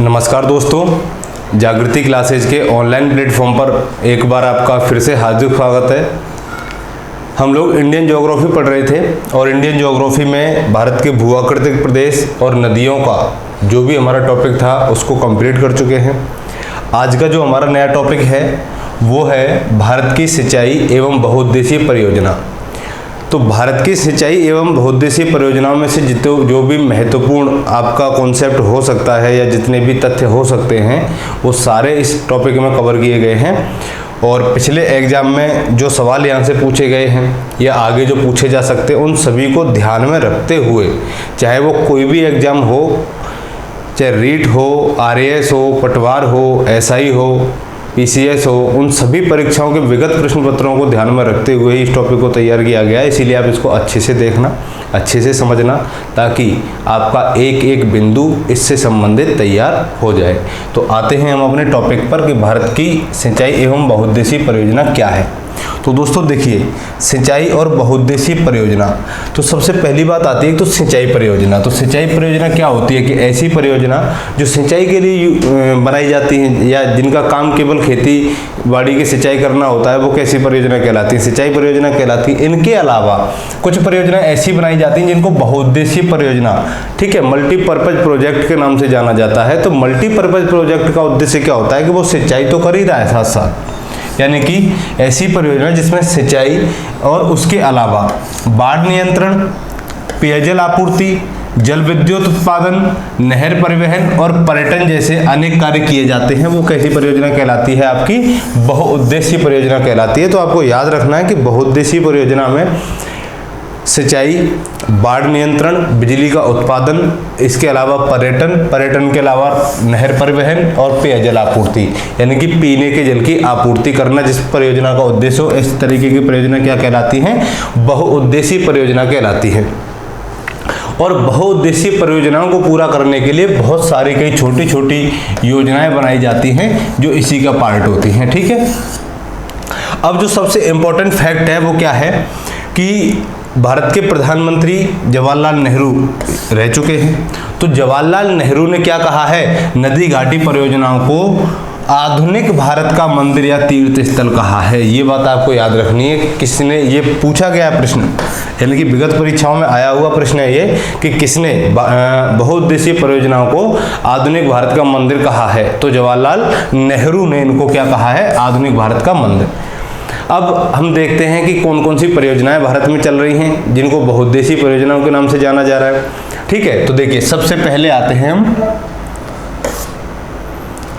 नमस्कार दोस्तों, जागृति क्लासेज के ऑनलाइन प्लेटफॉर्म पर एक बार आपका फिर से हार्दिक स्वागत है। हम लोग इंडियन ज्योग्राफी पढ़ रहे थे और इंडियन ज्योग्राफी में भारत के भूआकृतिक प्रदेश और नदियों का जो भी हमारा टॉपिक था उसको कंप्लीट कर चुके हैं। आज का जो हमारा नया टॉपिक है वो है भारत की सिंचाई एवं बहुउद्देशीय परियोजना। तो भारत की सिंचाई एवं बहुउद्देशीय परियोजनाओं में से जो भी महत्वपूर्ण आपका कॉन्सेप्ट हो सकता है या जितने भी तथ्य हो सकते हैं वो सारे इस टॉपिक में कवर किए गए हैं। और पिछले एग्जाम में जो सवाल यहाँ से पूछे गए हैं या आगे जो पूछे जा सकते हैं उन सभी को ध्यान में रखते हुए, चाहे वो कोई भी एग्जाम हो, चाहे रीट हो, RAS हो, पटवार हो, SI हो, PCS हो, उन सभी परीक्षाओं के विगत प्रश्न पत्रों को ध्यान में रखते हुए इस टॉपिक को तैयार किया गया है। इसीलिए आप इसको अच्छे से देखना, अच्छे से समझना, ताकि आपका एक एक बिंदु इससे संबंधित तैयार हो जाए। तो आते हैं हम अपने टॉपिक पर कि भारत की सिंचाई एवं बहुउद्देशीय परियोजना क्या है। तो दोस्तों देखिए, सिंचाई और बहुउद्देशीय परियोजना, तो सबसे पहली बात आती है तो सिंचाई परियोजना। तो सिंचाई परियोजना क्या होती है कि ऐसी परियोजना जो सिंचाई के लिए बनाई जाती है या जिनका काम केवल खेती बाड़ी की सिंचाई करना होता है, वो कैसी परियोजना कहलाती है? सिंचाई परियोजना कहलाती है। इनके अलावा कुछ परियोजना ऐसी बनाई जाती हैं जिनको बहुउद्देशीय परियोजना, ठीक है, मल्टीपर्पज प्रोजेक्ट के नाम से जाना जाता है। तो मल्टीपर्पज प्रोजेक्ट का उद्देश्य क्या होता है कि वो सिंचाई तो कर ही रहा है साथ साथ, यानी कि ऐसी परियोजना जिसमें सिंचाई और उसके अलावा बाढ़ नियंत्रण, पेयजल आपूर्ति, जल विद्युत उत्पादन, नहर परिवहन और पर्यटन जैसे अनेक कार्य किए जाते हैं, वो कैसी परियोजना कहलाती है? आपकी बहुउद्देशीय परियोजना कहलाती है। तो आपको याद रखना है कि बहुउद्देशीय परियोजना में सिंचाई, बाढ़ नियंत्रण, बिजली का उत्पादन, इसके अलावा पर्यटन के अलावा नहर परिवहन और पेयजल आपूर्ति, यानी कि पीने के जल की आपूर्ति करना जिस परियोजना का उद्देश्य हो, इस तरीके की परियोजना क्या कहलाती है? बहुउद्देशीय परियोजना कहलाती है। और बहुउद्देशीय परियोजनाओं को पूरा करने के लिए बहुत सारी कई छोटी छोटी योजनाएं बनाई जाती हैं जो इसी का पार्ट होती हैं, ठीक है। अब जो सबसे इम्पोर्टेंट फैक्ट है वो क्या है कि भारत के प्रधानमंत्री जवाहरलाल नेहरू रह चुके हैं। तो जवाहरलाल नेहरू ने क्या कहा है? नदी घाटी परियोजनाओं को आधुनिक भारत का मंदिर या तीर्थ स्थल कहा है। ये बात आपको याद रखनी है। किसने, ये पूछा गया प्रश्न, यानी कि विगत परीक्षाओं में आया हुआ प्रश्न है ये कि किसने बहुउद्देशीय परियोजनाओं को आधुनिक भारत का मंदिर कहा है? तो जवाहरलाल नेहरू ने इनको क्या कहा है? आधुनिक भारत का मंदिर। अब हम देखते हैं कि कौन कौन सी परियोजनाएं भारत में चल रही हैं जिनको बहुउद्देशीय परियोजनाओं के नाम से जाना जा रहा है, ठीक है। तो देखिए, सबसे पहले आते हैं हम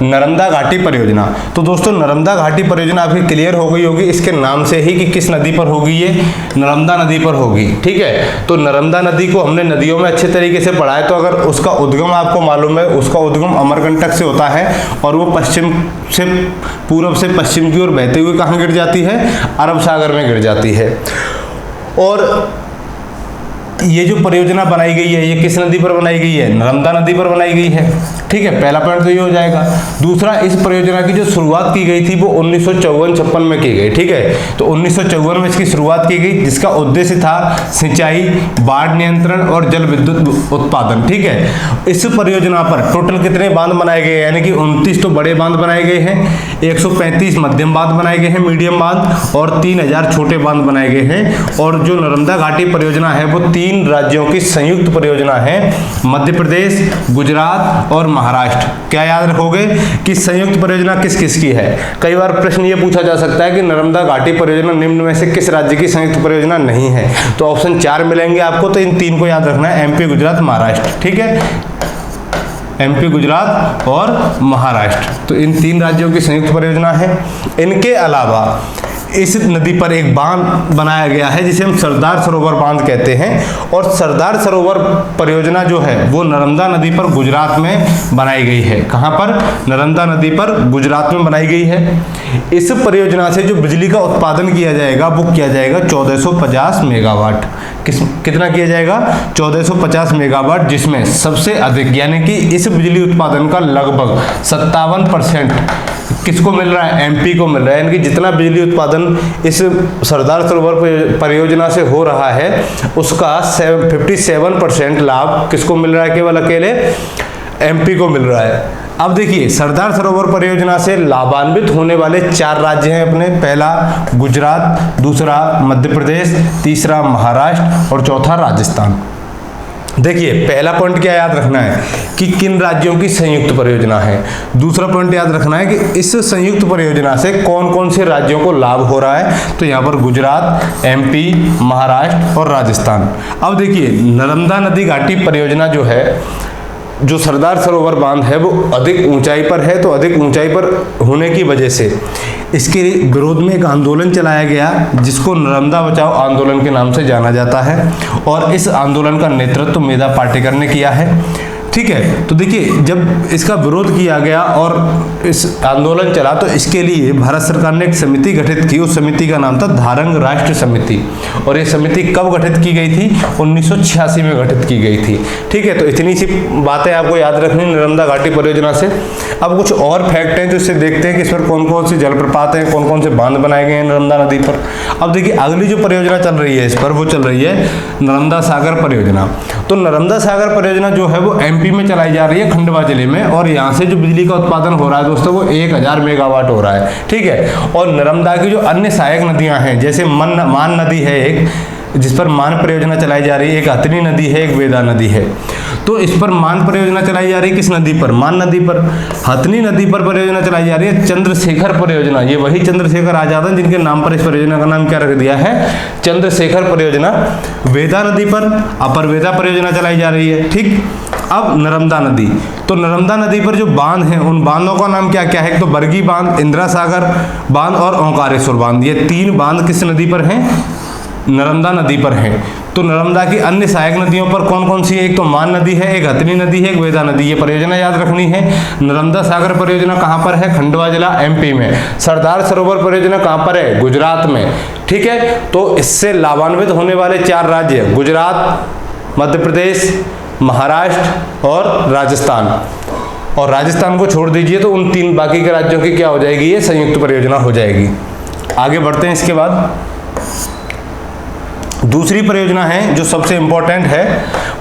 नर्मदा घाटी परियोजना। तो दोस्तों, नर्मदा घाटी परियोजना आपकी क्लियर हो गई होगी इसके नाम से ही कि किस नदी पर होगी? ये नर्मदा नदी पर होगी, ठीक है। तो नर्मदा नदी को हमने नदियों में अच्छे तरीके से पढ़ा है। तो अगर उसका उद्गम आपको मालूम है, उसका उद्गम अमरकंटक से होता है और वो पश्चिम से पूर्व से पश्चिम की ओर बहते हुए कहाँ गिर जाती है? अरब सागर में गिर जाती है। और ये जो परियोजना बनाई गई है ये किस नदी पर बनाई गई है? नर्मदा नदी पर बनाई गई है, ठीक है। पहला पॉइंट तो ये हो जाएगा। दूसरा, इस परियोजना की जो शुरुआत की गई थी वो 1954-56 में की गई, ठीक है। तो 1954 में इसकी शुरुआत की गई जिसका उद्देश्य था सिंचाई, बाढ़ नियंत्रण और जल विद्युत उत्पादन, ठीक है। इस परियोजना पर टोटल कितने बांध बनाए गए? यानी कि 29 तो बड़े बांध बनाए गए हैं, 135 मध्यम बांध बनाए गए हैं, मीडियम बांध, और 3000 छोटे बांध बनाए गए हैं। और जो नर्मदा घाटी परियोजना है वो 3 राज्यों की संयुक्त परियोजना है, मध्य प्रदेश, गुजरात और महाराष्ट्र। क्या याद रखोगे कि संयुक्त परियोजना किस किस की है? कई बार प्रश्न ये पूछा जा सकता है कि नर्मदा घाटी परियोजना निम्न में से किस राज्य की संयुक्त परियोजना नहीं है? तो ऑप्शन 4 मिलेंगे आपको। तो इन 3 को याद रखना है, MP, गुजरात, महाराष्ट्र, ठीक है। MP, गुजरात और महाराष्ट्र, तो इन 3 राज्यों की संयुक्त परियोजना है। इनके अलावा इस नदी पर एक बांध बनाया गया है जिसे हम सरदार सरोवर बांध कहते हैं। और सरदार सरोवर परियोजना जो है वो नर्मदा नदी पर गुजरात में बनाई गई है। कहाँ पर? नर्मदा नदी पर गुजरात में बनाई गई है। इस परियोजना से जो बिजली का उत्पादन किया जाएगा वो किया जाएगा 1450 मेगावाट। कितना किया जाएगा? 1450 मेगावाट, जिसमें सबसे अधिक यानी कि इस बिजली उत्पादन का लगभग 57% किसको मिल रहा है? MP को मिल रहा है। यानी कि जितना बिजली उत्पादन इस सरदार सरोवर परियोजना से हो रहा है उसका 57% लाभ किसको मिल रहा है? केवल अकेले MP को मिल रहा है। अब देखिए, सरदार सरोवर परियोजना से लाभान्वित होने वाले 4 राज्य हैं अपने। पहला गुजरात, दूसरा मध्य प्रदेश, तीसरा महाराष्ट्र और चौथा राजस्थान। देखिए, पहला पॉइंट क्या याद रखना है कि किन राज्यों की संयुक्त परियोजना है। दूसरा पॉइंट याद रखना है कि इस संयुक्त परियोजना से कौन कौन से राज्यों को लाभ हो रहा है। तो यहाँ पर गुजरात, एमपी, महाराष्ट्र और राजस्थान। अब देखिए, नर्मदा नदी घाटी परियोजना जो है, जो सरदार सरोवर बांध है वो अधिक ऊंचाई पर है। तो अधिक ऊंचाई पर होने की वजह से इसके विरोध में एक आंदोलन चलाया गया जिसको नर्मदा बचाओ आंदोलन के नाम से जाना जाता है, और इस आंदोलन का नेतृत्व मेधा पाटेकर ने किया है। ठीक है, तो देखिए, जब इसका विरोध किया गया और इस आंदोलन चला तो इसके लिए भारत सरकार ने एक समिति गठित की। उस समिति का नाम था धारंग राष्ट्र समिति, और ये समिति कब गठित की गई थी? 1986 में गठित की गई थी। ठीक है, तो इतनी सी बातें आपको याद रखनी नर्मदा घाटी परियोजना से। अब कुछ और फैक्ट हैं जो इससे देखते हैं कि इस पर कौन कौन सी जलप्रपात हैं, कौन कौन से बांध बनाए गए हैं नर्मदा नदी पर। अब देखिए, अगली जो परियोजना चल रही है इस पर, वो चल रही है नर्मदा सागर परियोजना। तो नर्मदा सागर परियोजना जो है वो एमपी में चलाई जा रही है, खंडवा जिले में, और यहाँ से जो बिजली का उत्पादन हो रहा है दोस्तों वो 1000 मेगावाट हो रहा है। ठीक है, और नर्मदा की जो अन्य सहायक नदियां हैं, जैसे मान नदी है एक, जिस पर मान परियोजना चलाई जा रही है, एक हथनी नदी है, एक वेदा नदी है। तो इस पर मान परियोजना चलाई जा रही है किस नदी पर? मान नदी पर। हथनी नदी पर परियोजना चलाई जा रही है चंद्रशेखर परियोजना। ये वही चंद्रशेखर आजाद हैं जिनके नाम पर इस परियोजना का नाम क्या रख दिया है? चंद्रशेखर परियोजना। वेदा नदी पर अपर वेदा परियोजना चलाई जा रही है। ठीक, अब नर्मदा नदी, तो नर्मदा नदी पर जो बांध हैं उन बांधों का नाम क्या क्या है? तो बरगी बांध, इंदिरा सागर बांध और ओंकारेश्वर बांध। ये 3 बांध किस नदी पर हैं? नर्मदा नदी पर है। तो नर्मदा की अन्य सहायक नदियों पर कौन कौन सी है? एक तो मान नदी है, एक हथनी नदी है, एक वेदा नदी। ये परियोजना याद रखनी है। नर्मदा सागर परियोजना कहाँ पर है? खंडवा जिला एमपी में। सरदार सरोवर परियोजना कहाँ पर है? गुजरात में। ठीक है, तो इससे लाभान्वित होने वाले 4 राज्य गुजरात, मध्य प्रदेश, महाराष्ट्र और राजस्थान। और राजस्थान को छोड़ दीजिए तो उन 3 बाकी के राज्यों की क्या हो जाएगी? ये संयुक्त परियोजना हो जाएगी। आगे बढ़ते हैं। इसके बाद दूसरी परियोजना है जो सबसे इंपॉर्टेंट है,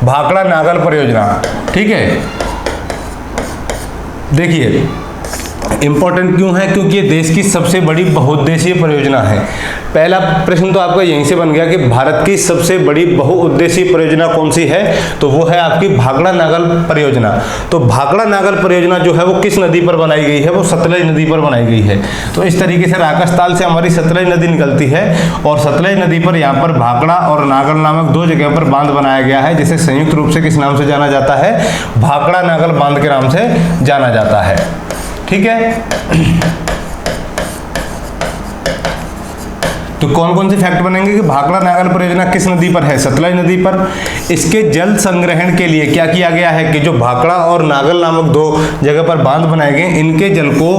भाखड़ा नागल परियोजना। ठीक है, देखिए इंपॉर्टेंट क्यों है? क्योंकि ये देश की सबसे बड़ी बहुउद्देशीय परियोजना है। पहला प्रश्न तो आपका यहीं से बन गया कि भारत की सबसे बड़ी बहुउद्देशीय परियोजना कौन सी है? तो वो है आपकी भाखड़ा नागल परियोजना। तो भाखड़ा नागल परियोजना जो है वो किस नदी पर बनाई गई है? वो सतलज नदी पर बनाई गई है। तो इस तरीके से राकसताल से हमारी सतलज नदी निकलती है, और सतलज नदी पर यहाँ पर भाखड़ा और नागल नामक 2 जगह पर बांध बनाया गया है, जिसे संयुक्त रूप से किस नाम से जाना जाता है? भाखड़ा नागल बांध के नाम से जाना जाता है। ठीक है, तो कौन कौन से फैक्ट बनेंगे कि भाखड़ा नागल परियोजना किस नदी पर है? सतलज नदी पर। इसके जल संग्रहण के लिए क्या किया गया है कि जो भाखड़ा और नागल नामक 2 जगह पर बांध बनाए गए, इनके जल को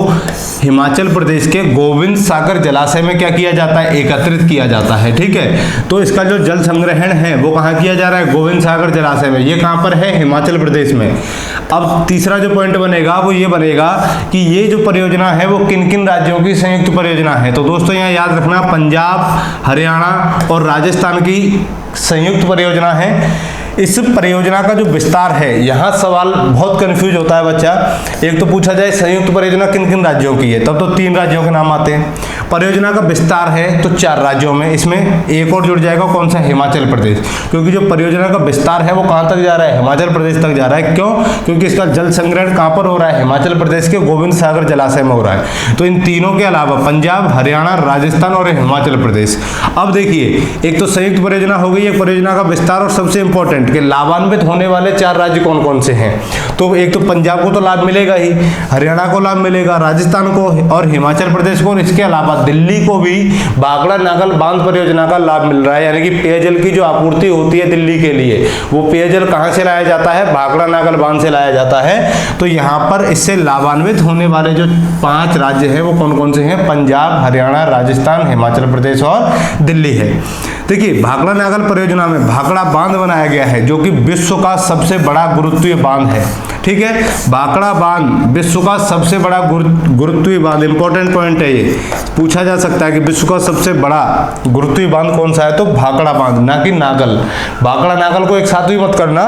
हिमाचल प्रदेश के गोविंद सागर जलाशय में क्या किया जाता है? एकत्रित किया जाता है। ठीक है, तो इसका जो जल संग्रहण है वो कहाँ किया जा रहा है? गोविंद सागर जलाशय में। ये कहाँ पर है? हिमाचल प्रदेश में। अब तीसरा जो पॉइंट बनेगा वो ये बनेगा कि ये जो परियोजना है वो किन किन राज्यों की संयुक्त परियोजना है? तो दोस्तों यहाँ याद रखना, पंजाब, हरियाणा और राजस्थान की संयुक्त परियोजना है। इस परियोजना का जो विस्तार है, यहाँ सवाल बहुत कंफ्यूज होता है बच्चा। एक तो पूछा जाए संयुक्त परियोजना किन किन राज्यों की है, तब तो 3 राज्यों के नाम आते हैं। परियोजना का विस्तार है तो 4 राज्यों में, इसमें एक और जुड़ जाएगा, कौन सा? हिमाचल प्रदेश। क्योंकि जो परियोजना का विस्तार है वो कहाँ तक जा रहा है? हिमाचल प्रदेश तक जा रहा है। क्यों? क्योंकि इसका जल संग्रहण कहाँ पर हो रहा है? हिमाचल प्रदेश के गोविंद सागर जलाशय में हो रहा है। तो इन तीनों के अलावा पंजाब, हरियाणा, राजस्थान और हिमाचल प्रदेश। अब देखिए, एक तो संयुक्त परियोजना हो गई, एक परियोजना का विस्तार, और सबसे इंपॉर्टेंट कि लाभान्वित होने वाले 4 राज्य कौन कौन से हैं? तो एक तो पंजाब को तो लाभ मिलेगा ही, हरियाणा को लाभ मिलेगा, राजस्थान को और हिमाचल प्रदेश को, और इसके अलावा दिल्ली को भी भाखड़ा नागल बांध परियोजना का लाभ मिल रहा है। यानी कि पेयजल की जो आपूर्ति होती है दिल्ली के लिए, वो पेयजल कहां से लाया जाता है? भाखड़ा नागल बांध से लाया जाता है। तो यहाँ पर इससे लाभान्वित होने वाले जो 5 राज्य हैं वो कौन कौन से हैं? पंजाब, हरियाणा, राजस्थान, हिमाचल प्रदेश और दिल्ली है। देखिए भाखड़ा नागल परियोजना में भाखड़ा बांध बनाया गया है जो कि विश्व का सबसे बड़ा गुरुत्वीय बांध है। ठीक है, भाखड़ा बांध विश्व का सबसे बड़ा गुरुत्वीय बांध, इंपॉर्टेंट पॉइंट है ये, पूछा जा सकता है कि विश्व का सबसे बड़ा गुरुत्वीय बांध कौन सा है, तो भाखड़ा बांध, ना कि नागल। भाखड़ा नागल को एक साथ भी मत करना,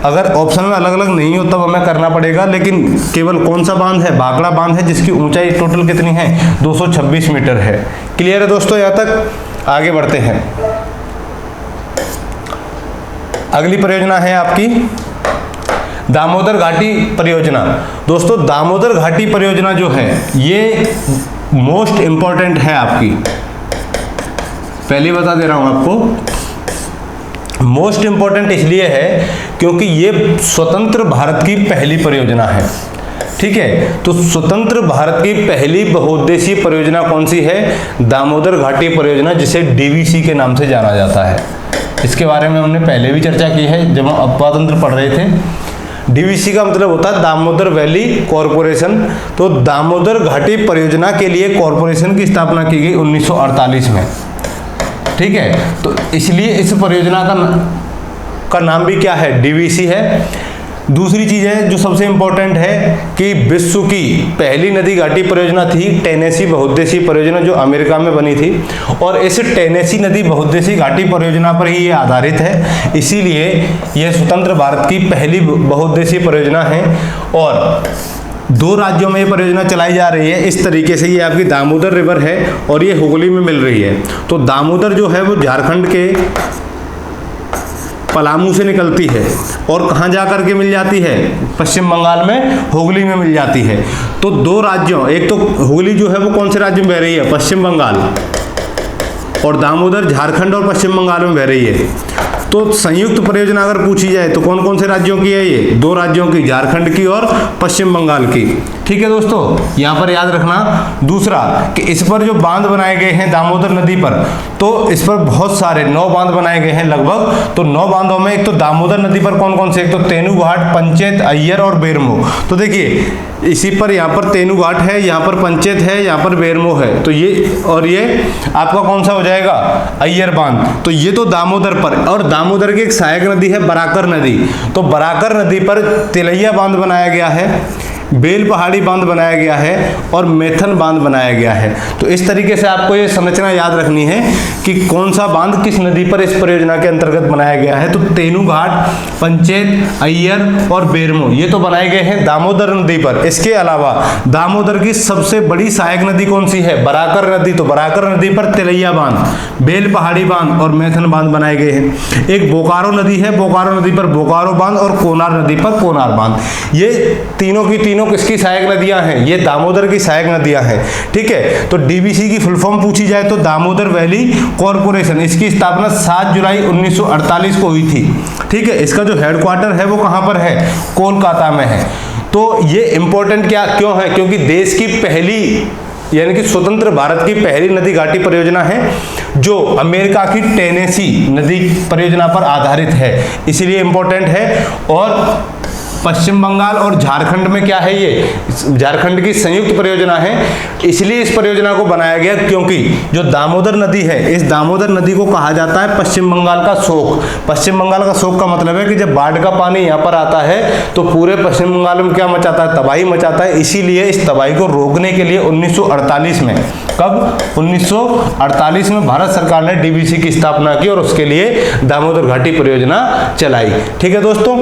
अगर ऑप्शन में अलग अलग नहीं हो तब हमें करना पड़ेगा, लेकिन केवल कौन सा बांध है, भाखड़ा बांध है, जिसकी ऊंचाई टोटल कितनी है, 226 मीटर है। क्लियर है दोस्तों, यहाँ तक आगे बढ़ते हैं। अगली परियोजना है आपकी दामोदर घाटी परियोजना। दोस्तों दामोदर घाटी परियोजना जो है ये मोस्ट इंपॉर्टेंट है आपकी, पहले बता दे रहा हूं आपको। मोस्ट इंपॉर्टेंट इसलिए है क्योंकि ये स्वतंत्र भारत की पहली परियोजना है। ठीक है, तो स्वतंत्र भारत की पहली बहुउद्देशीय परियोजना कौन सी है, दामोदर घाटी परियोजना, जिसे डीवीसी के नाम से जाना जाता है। इसके बारे में हमने पहले भी चर्चा की है जब हम अपवातंत्र पढ़ रहे थे। डीवीसी का मतलब होता है दामोदर वैली कॉरपोरेशन। तो दामोदर घाटी परियोजना के लिए कॉरपोरेशन की स्थापना की गई 1948 में। ठीक है, तो इसलिए इस परियोजना का नाम भी क्या है, डीवीसी है। दूसरी चीज है जो सबसे इंपॉर्टेंट है कि विश्व की पहली नदी घाटी परियोजना थी टेनेसी बहुउद्देशीय परियोजना, जो अमेरिका में बनी थी, और इस टेनेसी नदी बहुउद्देशीय घाटी परियोजना पर ही ये आधारित है, इसीलिए यह स्वतंत्र भारत की पहली बहुउद्देशीय परियोजना है। और 2 राज्यों में ये परियोजना चलाई जा रही है। इस तरीके से ये आपकी दामोदर रिवर है और ये हुगली में मिल रही है। तो दामोदर जो है वो झारखंड के पलामू से निकलती है और कहाँ जा करके मिल जाती है, पश्चिम बंगाल में हुगली में मिल जाती है। तो 2 राज्यों, एक तो हुगली जो है वो कौन से राज्य में बह रही है, पश्चिम बंगाल, और दामोदर झारखंड और पश्चिम बंगाल में बह रही है। तो संयुक्त परियोजना अगर पूछी जाए तो कौन कौन से राज्यों की है ये, 2 राज्यों की, झारखंड की और पश्चिम बंगाल की। ठीक है दोस्तों, यहाँ पर याद रखना। दूसरा कि इस पर जो बांध बनाए गए हैं दामोदर नदी पर, तो इस पर बहुत सारे 9 बांध बनाए गए हैं लगभग। तो 9 बांधों में एक तो दामोदर नदी पर कौन कौन से, एक तो तेनू घाट, पंचेत, अय्यर और बेरमो। तो देखिए इसी पर यहाँ पर तेनू घाट है, यहाँ पर पंचेत है, यहाँ पर बेरमो है, तो ये और ये आपका कौन सा हो जाएगा, अय्यर बांध। तो ये तो दामोदर पर। और दामोदर की एक सहायक नदी है बराकर नदी, तो बराकर नदी पर तिलैया बांध बनाया गया है, बेल पहाड़ी बांध बनाया गया है और मेथन बांध बनाया गया है। तो इस तरीके से आपको ये संरचना याद रखनी है कि कौन सा बांध किस नदी पर इस परियोजना के अंतर्गत बनाया गया है। तो तेनू घाट, पंचेत, अय्यर और बेरमो ये तो बनाए गए हैं दामोदर नदी पर। इसके अलावा दामोदर की सबसे बड़ी सहायक नदी कौन सी है, बराकर नदी। तो बराकर नदी पर तिलैया बांध, बेल पहाड़ी बांध और मेथन बांध बनाए गए हैं। एक बोकारो नदी है, बोकारो नदी पर बोकारो बांध और कोनार नदी पर कोनार बांध। ये तीनों की तीनों किसकी सहायक नदियां हैं, ये दामोदर की सहायक नदियां हैं। ठीक है, तो डीवीसी की फुल फॉर्म पूछी जाए तो दामोदर वैली कॉरपोरेशन, इसकी स्थापना 7 जुलाई 1948 को हुई थी। ठीक है, इसका जो हेडक्वार्टर है वो कहां पर है, कोलकाता में है। तो ये इंपॉर्टेंट क्या क्यों है, क्योंकि देश की पहली यानी कि स्वतंत्र भारत की पहली नदी घाटी परियोजना है जो अमेरिका की टेनेसी नदी परियोजना पर आधारित है, इसीलिए इंपॉर्टेंट है। और पश्चिम बंगाल और झारखंड में क्या है, ये झारखंड की संयुक्त परियोजना है, इसलिए इस परियोजना को बनाया गया क्योंकि जो दामोदर नदी है, इस दामोदर नदी को कहा जाता है पश्चिम बंगाल का शोक। पश्चिम बंगाल का शोक का मतलब है कि जब बाढ़ का पानी यहाँ पर आता है तो पूरे पश्चिम बंगाल में क्या मचाता है, तबाही मचाता है। इसीलिए इस तबाही को रोकने के लिए 1948 में, कब 1948 में भारत सरकार ने डीवीसी की स्थापना की और उसके लिए दामोदर घाटी परियोजना चलाई। ठीक है दोस्तों,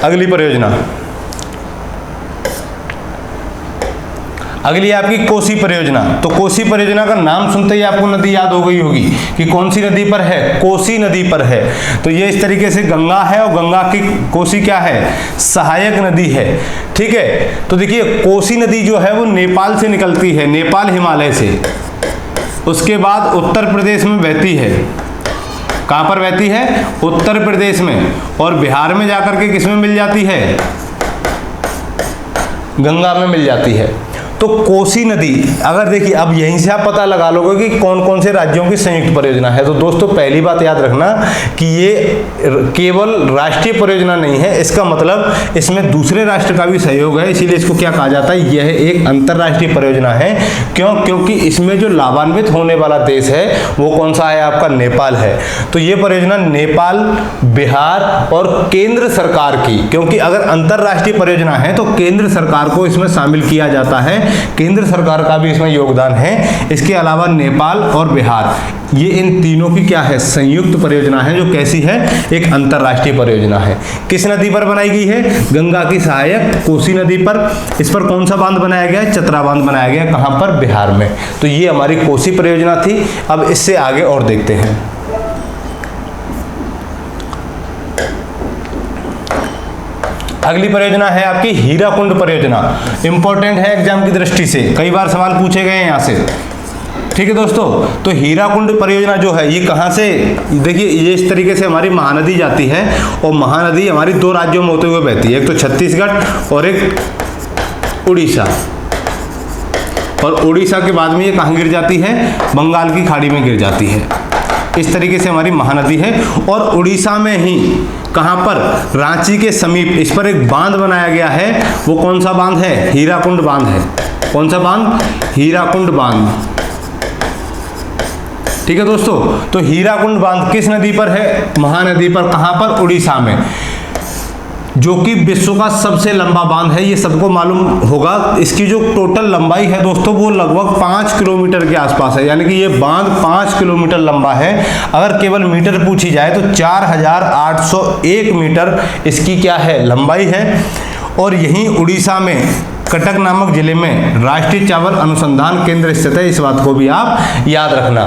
अगली परियोजना, अगली आपकी कोसी परियोजना। तो कोसी परियोजना का नाम सुनते ही आपको नदी याद हो गई होगी कि कौन सी नदी पर है, कोसी नदी पर है। तो ये इस तरीके से गंगा है और गंगा की कोसी क्या है, सहायक नदी है। ठीक है, तो देखिए कोसी नदी जो है वो नेपाल से निकलती है, नेपाल हिमालय से, उसके बाद उत्तर प्रदेश में बहती है। कहां पर बहती है, उत्तर प्रदेश में, और बिहार में जाकर के किसमें मिल जाती है, गंगा में मिल जाती है। तो कोसी नदी, अगर देखिए अब यहीं से आप पता लगा लोगे कि कौन कौन से राज्यों की संयुक्त परियोजना है। तो दोस्तों पहली बात याद रखना कि ये केवल राष्ट्रीय परियोजना नहीं है, इसका मतलब इसमें दूसरे राष्ट्र का भी सहयोग है, इसीलिए इसको क्या कहा जाता है, यह एक अंतरराष्ट्रीय परियोजना है। क्यों? क्योंकि इसमें जो लाभान्वित होने वाला देश है वो कौन सा है, आपका नेपाल है। तो ये परियोजना नेपाल, बिहार और केंद्र सरकार की, क्योंकि अगर अंतरराष्ट्रीय परियोजना है तो केंद्र सरकार को इसमें शामिल किया जाता है, केंद्र सरकार का भी इसमें योगदान है। इसके अलावा नेपाल और बिहार, ये इन तीनों की क्या है, संयुक्त परियोजना है, जो कैसी है, एक अंतरराष्ट्रीय परियोजना है। किस नदी पर बनाई गई है, गंगा की सहायक कोसी नदी पर। इस पर कौन सा बांध बनाया गया है, चतरा बांध बनाया गया, कहां पर, बिहार में। तो ये हमारी कोसी परियोजना थी। अब इससे आगे और देखते हैं। अगली परियोजना है आपकी हीराकुंड परियोजना। इंपॉर्टेंट है एग्जाम की दृष्टि से, कई बार सवाल पूछे गए हैं यहां से। ठीक है दोस्तों, तो हीराकुंड परियोजना जो है ये कहां से, देखिए ये इस तरीके से हमारी महानदी जाती है और महानदी हमारी दो राज्यों में होते हुए बहती है, एक तो छत्तीसगढ़ और एक उड़ीसा। और उड़ीसा के बाद में ये कहां गिर जाती है, बंगाल की खाड़ी में गिर जाती है। इस तरीके से हमारी महानदी है। और उड़ीसा में ही कहां पर, रांची के समीप इस पर एक बांध बनाया गया है। वो कौन सा बांध है, हीराकुंड बांध है। कौन सा बांध, हीराकुंड बांध। ठीक है दोस्तों, तो हीराकुंड बांध किस नदी पर है, महानदी पर। कहां पर, उड़ीसा में, जो कि विश्व का सबसे लंबा बांध है, ये सबको मालूम होगा। इसकी जो टोटल लंबाई है दोस्तों वो लगभग 5 किलोमीटर के आसपास है, यानी कि ये बांध 5 किलोमीटर लंबा है। अगर केवल मीटर पूछी जाए तो 4801 मीटर इसकी क्या है, लंबाई है। और यहीं उड़ीसा में कटक नामक जिले में राष्ट्रीय चावल अनुसंधान केंद्र स्थित है, इस बात को भी आप याद रखना।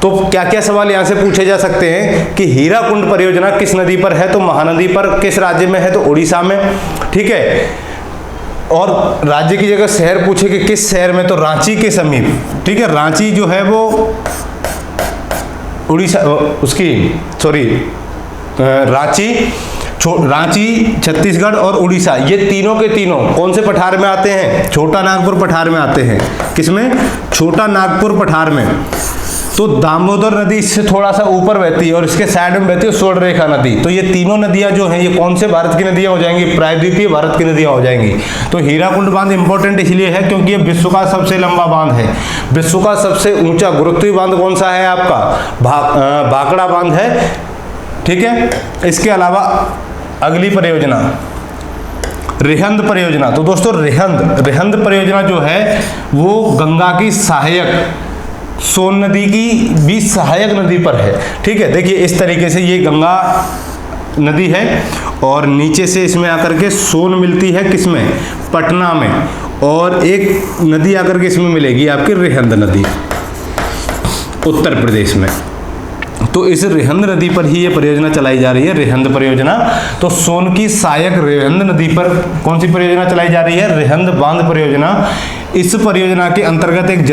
तो क्या क्या सवाल यहां से पूछे जा सकते हैं कि हीराकुंड परियोजना किस नदी पर है, तो महानदी पर। किस राज्य में है, तो उड़ीसा में। ठीक है, और राज्य की जगह शहर पूछे कि किस शहर में, तो रांची के समीप। ठीक है, रांची जो है वो उड़ीसा, उसकी सॉरी रांची, छत्तीसगढ़ और उड़ीसा, ये तीनों के तीनों कौन से पठार में आते हैं, छोटा नागपुर पठार में आते हैं। किसमें, छोटा नागपुर पठार में। तो दामोदर नदी इससे थोड़ा सा ऊपर बहती है और इसके साइड में बहती है स्वर्णरेखा नदी। तो ये तीनों नदियां जो हैं ये कौन से भारत की नदियां हो जाएंगी, प्रायद्वीपीय भारत की नदियां हो जाएंगी। तो हीराकुंड बांध इंपॉर्टेंट इसलिए है क्योंकि ये विश्व का सबसे लंबा बांध है। विश्व का सबसे ऊंचा गुरुत्वीय बांध कौन सा है आपका, भाखड़ा बांध है। ठीक है, इसके अलावा अगली परियोजना रिहंद परियोजना। तो दोस्तों रिहंद परियोजना जो है वो गंगा की सहायक, सोन नदी की भी सहायक नदी पर है। ठीक है, देखिए इस तरीके से ये गंगा नदी है और नीचे से इसमें आकर के सोन मिलती है, किसमें, पटना में। और एक नदी आकर के इसमें मिलेगी आपकी रिहंद नदी, उत्तर प्रदेश में। तो इस रिहंद नदी पर ही ये परियोजना चलाई जा रही है, रिहंद परियोजना। तो सोन की सहायक रिहंद नदी पर कौन सी परियोजना चलाई जा रही है, रिहंद बांध परियोजना। इस परियोजना के अंतर्गत एक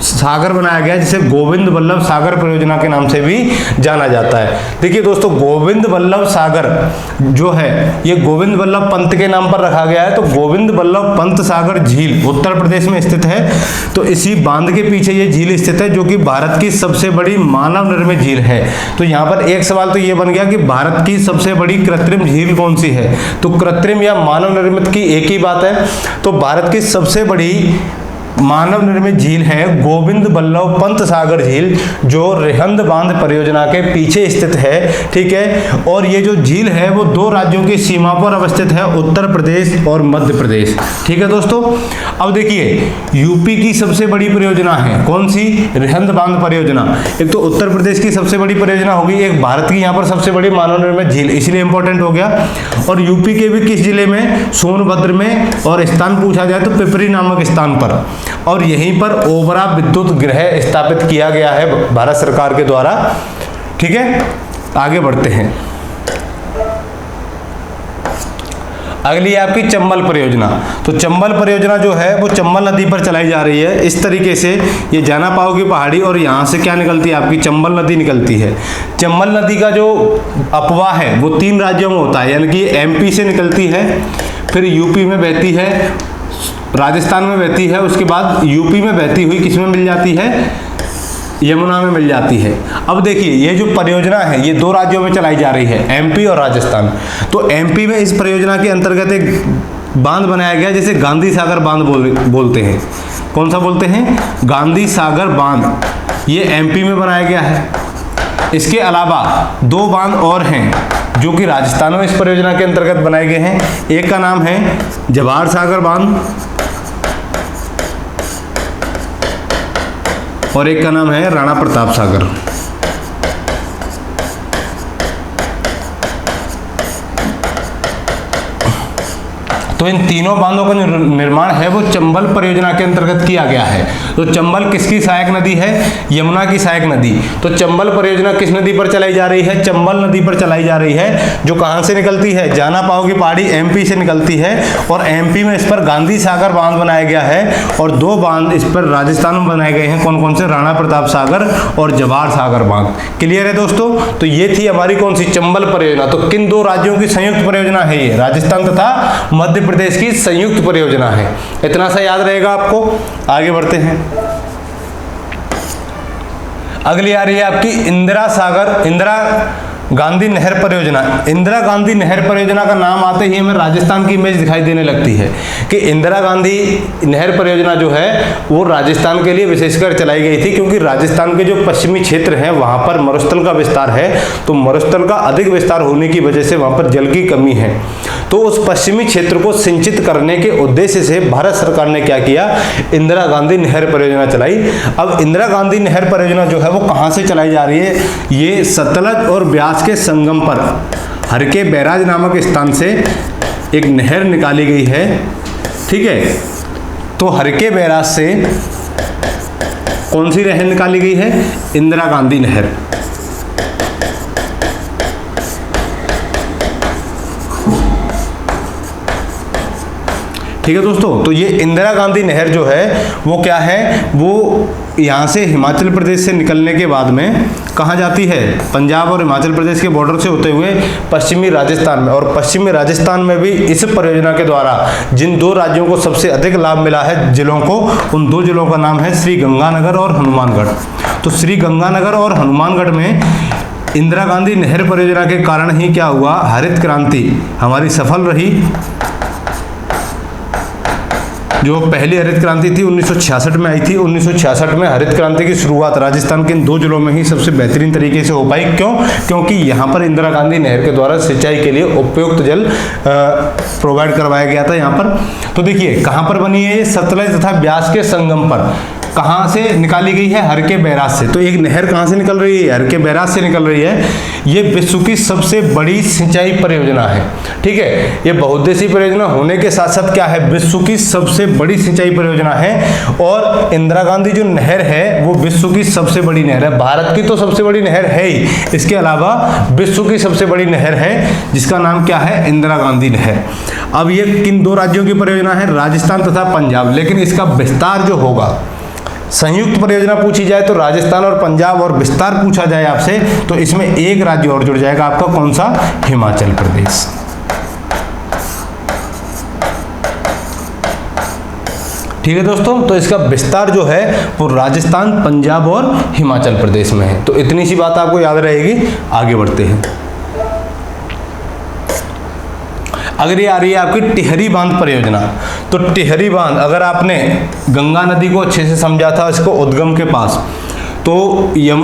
सागर बनाया गया जिसे गोविंद वल्लभ सागर परियोजना के नाम से भी जाना जाता है। देखिए दोस्तों, गोविंद वल्लभ सागर जो है ये गोविंद वल्लभ पंत के नाम पर रखा गया है। तो गोविंद वल्लभ पंत सागर झील उत्तर प्रदेश में स्थित है। तो इसी बांध के पीछे ये झील स्थित है जो कि भारत की सबसे बड़ी मानव निर्मित झील है। तो यहाँ पर एक सवाल तो ये बन गया कि भारत की सबसे बड़ी कृत्रिम झील कौन सी है। तो कृत्रिम या मानव निर्मित की एक ही बात है। तो भारत की सबसे बड़ी मानव निर्मित झील है गोविंद वल्लभ पंत सागर झील, जो रिहंद बांध परियोजना के पीछे स्थित है। ठीक है, और ये जो झील है वो दो राज्यों की सीमा पर अवस्थित है, उत्तर प्रदेश और मध्य प्रदेश। ठीक है दोस्तों, अब देखिए यूपी की सबसे बड़ी परियोजना है कौन सी, रिहंद बांध परियोजना। एक तो उत्तर प्रदेश की सबसे बड़ी परियोजना होगी, एक भारत की यहाँ पर सबसे बड़ी मानव निर्मित झील, इसलिए इंपॉर्टेंट हो गया। और यूपी के भी किस जिले में, सोनभद्र में। और स्थान पूछा जाए तो पिपरी नामक स्थान पर। और यहीं पर ओबरा विद्युत गृह स्थापित किया गया है भारत सरकार के द्वारा। ठीक है, आगे बढ़ते हैं। अगली आपकी चंबल परियोजना। तो चंबल परियोजना जो है वो चंबल नदी पर चलाई जा रही है। इस तरीके से ये जाना पाओ की पहाड़ी और यहाँ से क्या निकलती है आपकी चंबल नदी निकलती है। चंबल नदी का जो अपवाह है वो 3 राज्यों में होता है, यानी कि एमपी से निकलती है, फिर यूपी में बहती है राजस्थान में बहती है, उसके बाद यूपी में बहती हुई किस में मिल जाती है, यमुना में मिल जाती है। अब देखिए ये जो परियोजना है ये 2 राज्यों में चलाई जा रही है, एमपी और राजस्थान। तो एमपी में इस परियोजना के अंतर्गत एक बांध बनाया गया जिसे गांधी सागर बांध बोलते हैं। कौन सा बोलते हैं, गांधी सागर बांध, ये एमपी में बनाया गया है। इसके अलावा 2 बांध और हैं जो कि राजस्थान में इस परियोजना के अंतर्गत बनाए गए हैं। एक का नाम है जवाहर सागर बांध और एक का नाम है राणा प्रताप सागर। तो इन तीनों बांधों का निर्माण है वो चंबल परियोजना के अंतर्गत किया गया है। तो चंबल किसकी सहायक नदी है, यमुना की सहायक नदी। तो चंबल परियोजना किस नदी पर चलाई जा रही है, चंबल नदी पर चलाई जा रही है, जो कहां से निकलती है, जाना पाओ की पहाड़ी एमपी से निकलती है। और एमपी में इस पर गांधी सागर बांध बनाया गया है और 2 बांध इस पर राजस्थान में बनाए गए हैं। कौन कौन से, राणा प्रताप सागर और जवाहर सागर बांध। क्लियर है दोस्तों। तो ये थी हमारी कौन सी, चंबल परियोजना। तो किन 2 राज्यों की संयुक्त परियोजना है ये, राजस्थान तथा मध्य प्रदेश की संयुक्त परियोजना है। इतना सा याद रहेगा आपको। आगे बढ़ते हैं। अगली आ रही है आपकी इंदिरा गांधी नहर परियोजना। इंदिरा गांधी नहर परियोजना का नाम आते ही हमें राजस्थान की इमेज दिखाई देने लगती है कि इंदिरा गांधी नहर परियोजना जो है वो राजस्थान के लिए विशेषकर चलाई गई थी, क्योंकि राजस्थान के जो पश्चिमी क्षेत्र हैं वहां पर मरुस्थल का विस्तार है। तो मरुस्थल का अधिक विस्तार होने की वजह से वहां पर जल की कमी है। तो उस पश्चिमी क्षेत्र को सिंचित करने के उद्देश्य से भारत सरकार ने क्या किया, इंदिरा गांधी नहर परियोजना चलाई। अब इंदिरा गांधी नहर परियोजना जो है वो कहां से चलाई जा रही है, ये सतलज और ब्यास के संगम पर हरके बैराज नामक स्थान से एक नहर निकाली गई है। ठीक है। तो हरके बैराज से कौन सी नहर निकाली गई है, इंदिरा गांधी नहर। ठीक है दोस्तों। तो ये इंदिरा गांधी नहर जो है वो क्या है, वो यहाँ से हिमाचल प्रदेश से निकलने के बाद में कहाँ जाती है, पंजाब और हिमाचल प्रदेश के बॉर्डर से होते हुए पश्चिमी राजस्थान में। और पश्चिमी राजस्थान में भी इस परियोजना के द्वारा जिन 2 राज्यों को सबसे अधिक लाभ मिला है जिलों को, उन 2 जिलों का नाम है श्री गंगानगर और हनुमानगढ़। तो श्री गंगानगर और हनुमानगढ़ में इंदिरा गांधी नहर परियोजना के कारण ही क्या हुआ, हरित क्रांति हमारी सफल रही। जो पहली हरित क्रांति थी 1966 में आई थी। 1966 में हरित क्रांति की शुरुआत राजस्थान के इन 2 जिलों में ही सबसे बेहतरीन तरीके से हो पाई। क्यों, क्योंकि यहाँ पर इंदिरा गांधी नहर के द्वारा सिंचाई के लिए उपयुक्त जल प्रोवाइड करवाया गया था यहाँ पर। तो देखिए कहाँ पर बनी है ये, सतलज तथा ब्यास के संगम पर। कहाँ से निकाली गई है, हरके बैराज से। तो एक नहर कहाँ से निकल रही है, हरके बैराज से निकल रही है। ये विश्व की सबसे बड़ी सिंचाई परियोजना है। ठीक है। ये बहुउद्देशीय परियोजना होने के साथ साथ क्या है, विश्व की सबसे बड़ी सिंचाई परियोजना है। और इंदिरा गांधी जो नहर है वो विश्व की सबसे बड़ी नहर है। भारत की तो सबसे बड़ी नहर है ही, इसके अलावा विश्व की सबसे बड़ी नहर है जिसका नाम क्या है, इंदिरा गांधी नहर। अब ये किन 2 राज्यों की परियोजना है, राजस्थान तथा पंजाब। लेकिन इसका विस्तार जो होगा, संयुक्त परियोजना पूछी जाए तो राजस्थान और पंजाब, और विस्तार पूछा जाए आपसे तो इसमें एक राज्य और जुड़ जाएगा आपका, कौन सा, हिमाचल प्रदेश। ठीक है दोस्तों। तो इसका विस्तार जो है वो राजस्थान, पंजाब और हिमाचल प्रदेश में है। तो इतनी सी बात आपको याद रहेगी। आगे बढ़ते हैं। अगर ये आ रही है आपकी टिहरी बांध परियोजना। तो टिहरी बांध, अगर आपने गंगा नदी को अच्छे से समझा था, इसको उद्गम के पास, तो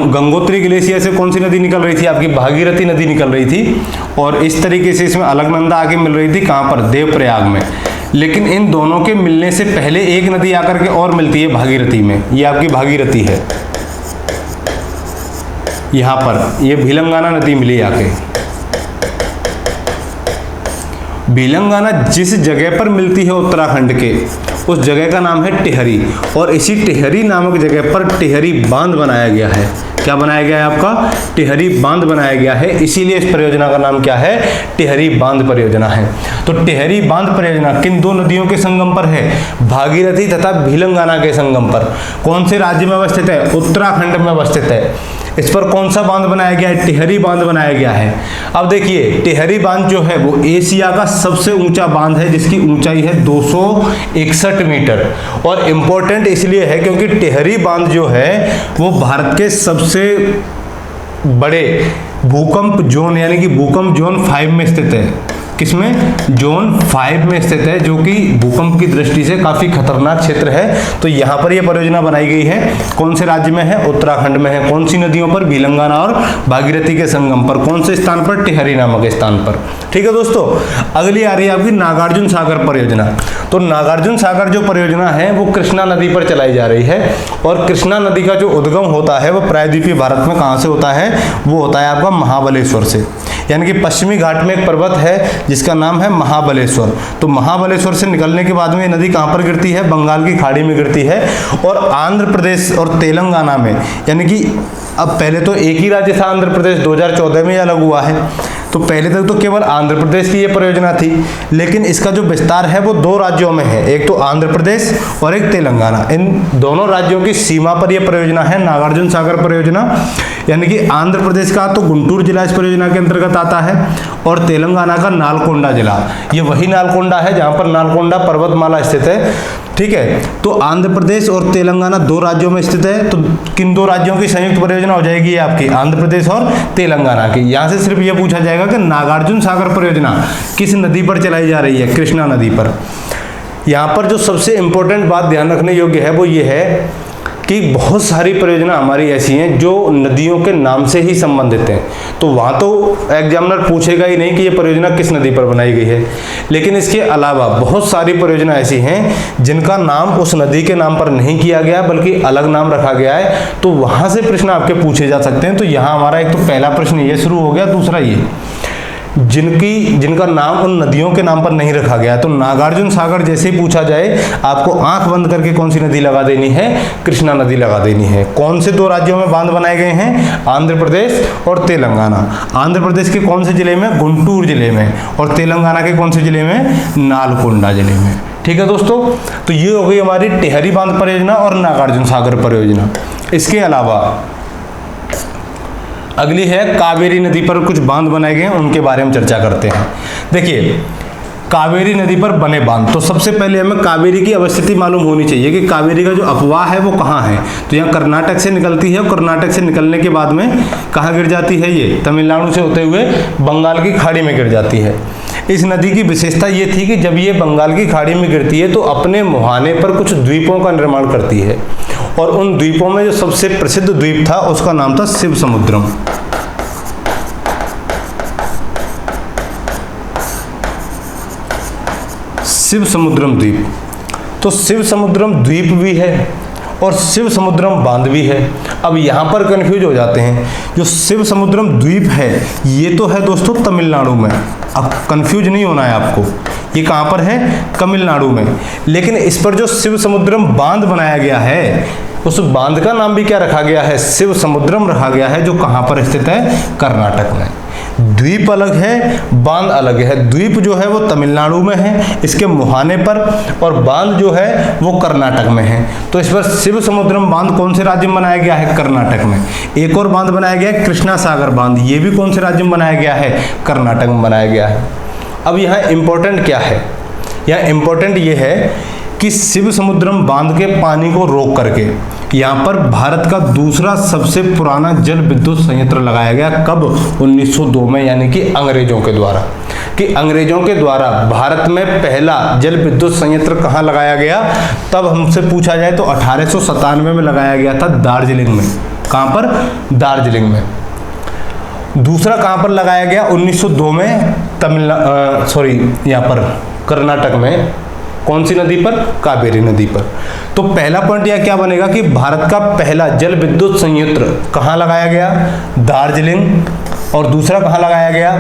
गंगोत्री ग्लेशियर से कौन सी नदी निकल रही थी, आपकी भागीरथी नदी निकल रही थी। और इस तरीके से इसमें अलकनंदा आके मिल रही थी, कहाँ पर, देवप्रयाग में। लेकिन इन दोनों के मिलने से पहले एक नदी आकर के और मिलती है भागीरथी में। ये आपकी भागीरथी है, यहाँ पर ये भीलंगाना नदी मिली आके। भीलंगाना जिस जगह पर मिलती है उत्तराखंड के, उस जगह का नाम है टिहरी। और इसी टिहरी नामक जगह पर टिहरी बांध बनाया गया है। क्या बनाया गया है आपका, टिहरी बांध बनाया गया है। इसीलिए इस परियोजना का नाम क्या है, टिहरी बांध परियोजना है। तो टिहरी बांध परियोजना किन 2 नदियों के संगम पर है, भागीरथी तथा भीलंगाना के संगम पर। कौन से राज्य में अवस्थित है, उत्तराखंड में अवस्थित है। इस पर कौन सा बांध बनाया गया है? टिहरी बांध बनाया गया है। अब देखिए टिहरी बांध जो है वो एशिया का सबसे ऊंचा बांध है, जिसकी ऊंचाई है 261 मीटर। और इंपॉर्टेंट इसलिए है क्योंकि टिहरी बांध जो है वो भारत के सबसे बड़े भूकंप जोन यानी कि भूकंप जोन 5 में स्थित है। किसमें? जोन 5 में स्थित है, जो कि भूकंप की दृष्टि से काफी खतरनाक क्षेत्र है। तो यहाँ पर यह परियोजना बनाई गई है। कौन से राज्य में है? उत्तराखंड में है। कौन सी नदियों पर? भिलंगाना और भागीरथी के संगम पर। कौन से स्थान पर? टिहरी नामक स्थान पर। ठीक है दोस्तों, अगली आ रही है आपकी नागार्जुन सागर परियोजना। तो नागार्जुन सागर जो परियोजना है वो कृष्णा नदी पर चलाई जा रही है। और कृष्णा नदी का जो उद्गम होता है वो प्रायद्वीपीय भारत में कहाँ से होता है? वो होता है आपका महाबलेश्वर से। यानी कि पश्चिमी घाट में एक पर्वत है जिसका नाम है महाबलेश्वर। तो महाबलेश्वर से निकलने के बाद में ये नदी कहाँ पर गिरती है? बंगाल की खाड़ी में गिरती है। और आंध्र प्रदेश और तेलंगाना में, यानी कि अब पहले तो एक ही राज्य था आंध्र प्रदेश, 2014 में यह अलग हुआ है। तो पहले तक तो केवल आंध्र प्रदेश की ये परियोजना थी, लेकिन इसका जो विस्तार है वो 2 राज्यों में है, एक तो आंध्र प्रदेश और एक तेलंगाना। इन दोनों राज्यों की सीमा पर यह परियोजना है नागार्जुन सागर परियोजना। यानी कि आंध्र प्रदेश का तो गुंटूर जिला इस परियोजना के अंतर्गत आता है और तेलंगाना का नालकोंडा जिला। ये वही नालकोंडा है जहां पर नालकोंडा पर्वतमाला स्थित है। ठीक है, तो आंध्र प्रदेश और तेलंगाना 2 राज्यों में स्थित है। तो किन 2 राज्यों की संयुक्त परियोजना हो जाएगी आपकी? आंध्र प्रदेश और तेलंगाना की। यहां से सिर्फ यह पूछा जाएगा कि नागार्जुन सागर परियोजना किस नदी पर चलाई जा रही है? कृष्णा नदी पर। यहां पर जो सबसे इंपॉर्टेंट बात ध्यान रखने योग्य है वो ये है कि बहुत सारी परियोजना हमारी ऐसी हैं जो नदियों के नाम से ही संबंधित हैं। तो वहाँ तो एग्जामिनर पूछेगा ही नहीं कि ये परियोजना किस नदी पर बनाई गई है, लेकिन इसके अलावा बहुत सारी परियोजना ऐसी हैं जिनका नाम उस नदी के नाम पर नहीं किया गया बल्कि अलग नाम रखा गया है। तो वहाँ से प्रश्न आपके पूछे जा सकते हैं। तो यहाँ हमारा एक तो पहला प्रश्न ये शुरू हो गया। दूसरा ये जिनका नाम उन नदियों के नाम पर नहीं रखा गया। तो नागार्जुन सागर जैसे ही पूछा जाए आपको आंख बंद करके कौन सी नदी लगा देनी है? कृष्णा नदी लगा देनी है। कौन से 2 राज्यों में बांध बनाए गए हैं? आंध्र प्रदेश और तेलंगाना। आंध्र प्रदेश के कौन से जिले में? गुंटूर जिले में। और तेलंगाना के कौन से जिले में? नालकोंडा जिले में। ठीक है दोस्तों, तो ये हो गई हमारी टिहरी बांध परियोजना और नागार्जुन सागर परियोजना। इसके अलावा अगली है कावेरी नदी पर कुछ बांध बनाए गए हैं, उनके बारे में चर्चा करते हैं। देखिए कावेरी नदी पर बने बांध, तो सबसे पहले हमें कावेरी की अवस्थिति मालूम होनी चाहिए कि कावेरी का जो अपवाह है वो कहाँ है। तो यहाँ कर्नाटक से निकलती है और कर्नाटक से निकलने के बाद में कहाँ गिर जाती है? ये तमिलनाडु से होते हुए बंगाल की खाड़ी में गिर जाती है। इस नदी की विशेषता ये थी कि जब ये बंगाल की खाड़ी में गिरती है तो अपने मुहाने पर कुछ द्वीपों का निर्माण करती है। और उन द्वीपों में जो सबसे प्रसिद्ध द्वीप था उसका नाम था शिव समुद्रम। शिव समुद्रम द्वीप। तो शिव समुद्रम द्वीप भी है और शिव समुद्रम बांध भी है। अब यहाँ पर कंफ्यूज हो जाते हैं। जो शिव समुद्रम द्वीप है ये तो है दोस्तों तमिलनाडु में। अब कंफ्यूज नहीं होना है आपको, ये कहाँ पर है? तमिलनाडु में। लेकिन इस पर जो शिव समुद्रम बांध बनाया गया है उस बांध का नाम भी क्या रखा गया है? शिव समुद्रम रखा गया है, जो कहाँ पर स्थित है? कर्नाटक में। द्वीप अलग है, बांध अलग है। द्वीप जो है वो तमिलनाडु में है इसके मुहाने पर, और बांध जो है वो कर्नाटक में है। तो इस पर शिव समुद्रम बांध कौन से राज्य में बनाया गया है? कर्नाटक में। एक और बांध बनाया गया है कृष्णा सागर बांध, ये भी कौन से राज्य में बनाया गया है? कर्नाटक में बनाया गया है। अब यहाँ इंपॉर्टेंट क्या है? यहाँ इंपॉर्टेंट ये है कि शिव समुद्रम बांध के पानी को रोक करके यहाँ पर भारत का दूसरा सबसे पुराना जल विद्युत संयंत्र लगाया गया। कब? 1902 में, यानी कि अंग्रेजों के द्वारा। कि अंग्रेजों के द्वारा भारत में पहला जल विद्युत संयंत्र कहाँ लगाया गया? तब हमसे पूछा जाए तो 1897 में लगाया गया था दार्जिलिंग में। कहाँ पर? दार्जिलिंग में। दूसरा कहाँ पर लगाया गया? 1902 में यहाँ पर कर्नाटक में। कौन सी नदी पर? कावेरी नदी पर। तो पहला पॉइंट यह क्या बनेगा कि भारत का पहला जल विद्युत संयंत्र कहाँ लगाया गया? दार्जिलिंग। और दूसरा कहाँ लगाया गया?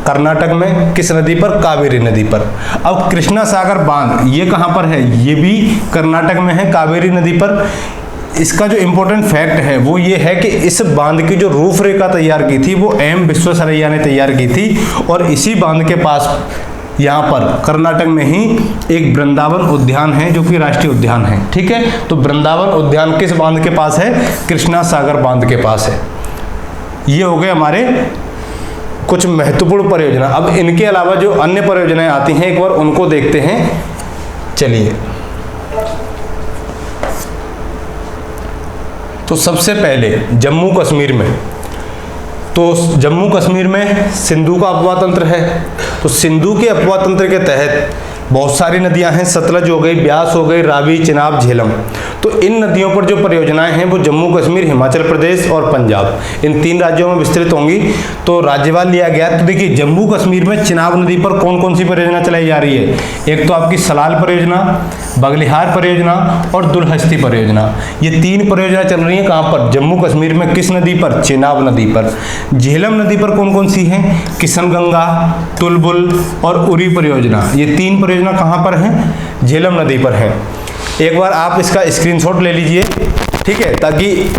कर्नाटक में। किस नदी पर? कावेरी नदी पर। अब कृष्णा सागर बांध ये कहाँ पर है? ये भी कर्नाटक में है, कावेरी नदी पर। इसका जो इम्पोर्टेंट फैक्ट है वो ये है कि इस बांध की जो रूपरेखा तैयार की थी वो एम विश्वेश्वरैया ने तैयार की थी। और इसी बांध के पास यहाँ पर कर्नाटक में ही एक वृंदावन उद्यान है जो कि राष्ट्रीय उद्यान है। ठीक है, तो वृंदावन उद्यान किस बांध के पास है? कृष्णा सागर बांध के पास है। ये हो गए हमारे कुछ महत्वपूर्ण परियोजना। अब इनके अलावा जो अन्य परियोजनाएं आती हैं एक बार उनको देखते हैं। चलिए, तो सबसे पहले जम्मू कश्मीर में, तो जम्मू कश्मीर में सिंधु का अपवाह तंत्र है। तो सिंधु के अपवाह तंत्र के तहत बहुत सारी नदियां हैं, सतलज हो गई, ब्यास हो गई, रावी, चिनाब, झेलम। तो इन नदियों पर जो परियोजनाएं हैं वो जम्मू कश्मीर, हिमाचल प्रदेश और पंजाब, इन 3 राज्यों में विस्तृत होंगी। तो राज्यवार लिया गया। तो देखिए जम्मू कश्मीर में चिनाब नदी पर कौन कौन सी परियोजना चलाई जा रही है। एक तो आपकी सलाल परियोजना, बगलिहार परियोजना और दुलहस्ती परियोजना। ये 3 परियोजना चल रही हैं कहाँ पर, जम्मू कश्मीर में। किस नदी पर, चिनाब नदी पर। झेलम नदी पर कौन कौन सी हैं, किशनगंगा, तुलबुल और उरी परियोजना। ये 3 परियोजना कहां पर है, झेलम नदी पर है। एक बार आप इसका स्क्रीनशॉट ले लीजिए, ठीक है, ताकि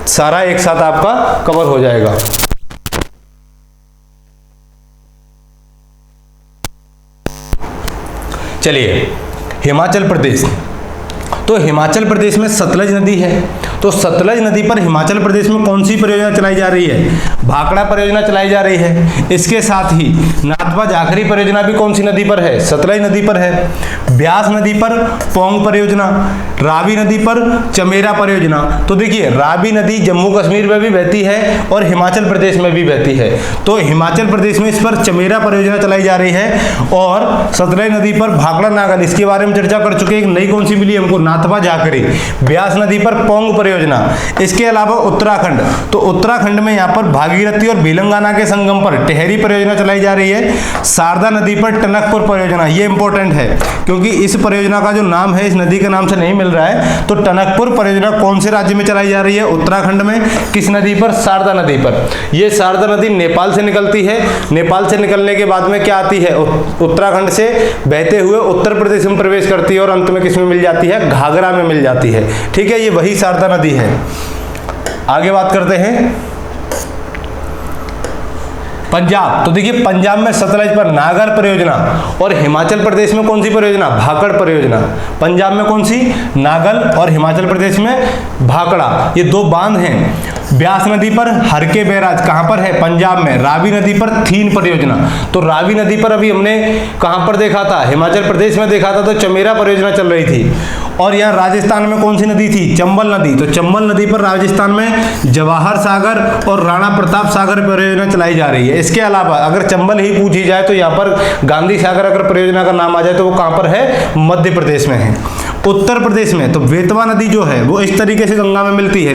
सारा एक साथ आपका कवर हो जाएगा। चलिए, हिमाचल प्रदेश, तो हिमाचल प्रदेश में सतलज नदी है। तो सतलज नदी पर हिमाचल प्रदेश में कौन सी परियोजना चलाई जा रही है, भाखड़ा परियोजना चलाई जा रही है। इसके साथ ही नाथपा जाखरी परियोजना भी कौन सी नदी पर है, सतलज नदी पर है। ब्यास नदी पर पौंग परियोजना, रावी नदी पर चमेरा परियोजना। तो देखिए रावी नदी जम्मू कश्मीर में भी बहती है और हिमाचल प्रदेश में भी बहती है। तो हिमाचल प्रदेश में इस पर चमेरा परियोजना चलाई जा रही है और सतलज नदी पर भाखड़ा नागल, इसके बारे में चर्चा कर चुके हैं। नई कौन सी मिली हमको, नाथपा जाखरी। ब्यास नदी पर पौंग परियोजना। इसके अलावा उत्तराखंड, तो उत्तराखंड में यहाँ पर भागीरथी और बेलंगाना के संगम पर टेहरी परियोजना चलाई जा रही है। शारदा नदी पर टनकपुर परियोजना, ये इंपॉर्टेंट है क्योंकि इस परियोजना का जो नाम है इस नदी के नाम से नहीं मिल रहा है। तो टनकपुर परियोजना कौन से राज्य में चलाई जा रही है, उत्तराखंड में। किस नदी पर, शारदा नदी पर। ये शारदा नदी नेपाल से निकलती है। नेपाल से निकलने के बाद में क्या आती है, उत्तराखंड से बहते हुए उत्तर प्रदेश में प्रवेश करती है और अंत में किस में मिल जाती है, घाघरा में मिल जाती है। ठीक है, ये वही शारदा नदी है। आगे बात करते हैं पंजाब। तो देखिए पंजाब में सतलज पर नागर परियोजना और हिमाचल प्रदेश में कौन सी परियोजना, भाखड़ परियोजना। पंजाब में कौन सी, नागल, और हिमाचल प्रदेश में भाखड़ा। ये 2 बांध हैं। ब्यास नदी पर हरके बैराज कहां पर है, पंजाब में। रावी नदी पर थीन परियोजना। तो रावी नदी पर अभी हमने कहां पर देखा था, हिमाचल प्रदेश में देखा था, तो चमेरा परियोजना चल रही थी। और यहाँ राजस्थान में कौन सी नदी थी, चंबल नदी। तो चंबल नदी पर राजस्थान में जवाहर सागर और राणा प्रताप सागर परियोजना चलाई जा रही है। इसके अलावा अगर चंबल ही पूछी जाए तो यहाँ पर गांधी सागर अगर परियोजना का नाम आ जाए तो वो कहाँ पर है, मध्य प्रदेश में है। उत्तर प्रदेश में तो बेतवा नदी जो है वो इस तरीके से गंगा में मिलती है,